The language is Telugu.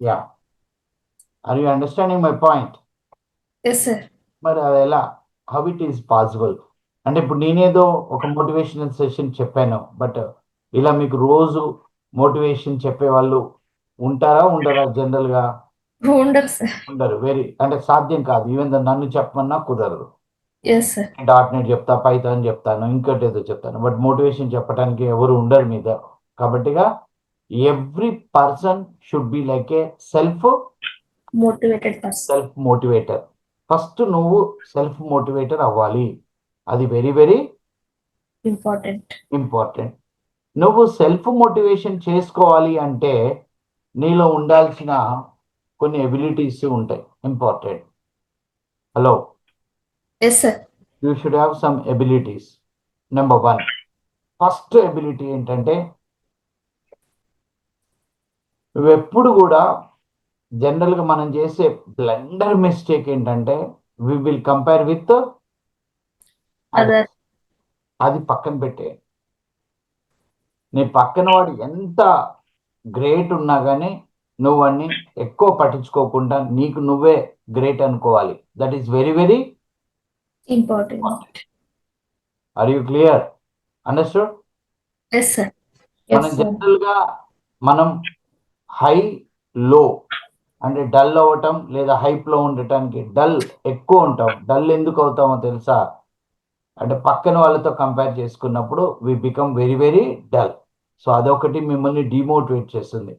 Yeah, are you understanding my point? Yes sir. మరి అది ఎలా, హౌ ఇట్ ఈస్ పాసిబుల్? అంటే ఇప్పుడు నేనేదో ఒక మోటివేషనల్ సెషన్ చెప్పాను, బట్ ఇలా మీకు రోజు మోటివేషన్ చెప్పే వాళ్ళు ఉంటారా ఉండరా? జనరల్ గా ఉండరు సార్. ఉండరు. వెరీ అంటే సాధ్యం కాదు. ఈవెన్ నన్ను చెప్పమన్నా కుదరదు. Yes sir. డాట్ నెట్ చెప్తా, పైథాన్ చెప్తాను, ఇంకోటి ఏదో చెప్తాను, బట్ మోటివేషన్ చెప్పడానికి ఎవరు ఉండరు మీద. కాబట్టిగా every person should be like a self motivated person. Self motivator. First నువ్వు సెల్ఫ్ మోటివేటర్ అవ్వాలి. అది వెరీ వెరీ ఇంపార్టెంట్. ఇంపార్టెంట్. నువ్వు సెల్ఫ్ మోటివేషన్ చేసుకోవాలి అంటే నీలో ఉండాల్సిన కొన్ని ఎబిలిటీస్ ఉంటాయి, important. Hello, yes sir. You should have some abilities. Number one, first ability ఏంటంటే, నువ్వెప్పుడు కూడా జనరల్గా మనం చేసే బ్లండర్ మిస్టేక్ ఏంటంటే, we will compare with other. Others. అది పక్కన పెట్టే, నీ పక్కన వాడు ఎంత గ్రేట్ ఉన్నా కానీ నువ్వు అన్ని ఎక్కువ పట్టించుకోకుండా నీకు నువ్వే గ్రేట్ అనుకోవాలి. That is very very important. Are you clear? Understood? Yes sir. మనం ఎస్ సార్. జనరల్ గా మనం హై లో అంటే డల్ అవ్వటం లేదా హైప్ లో ఉండటానికి డల్ ఎక్కువ ఉంటాం. డల్ ఎందుకు అవుతామో తెలుసా? అంటే పక్కన వాళ్ళతో కంపేర్ చేసుకున్నప్పుడు we become very very dull. So అదొకటి మిమ్మల్ని డిమోటివేట్ చేస్తుంది.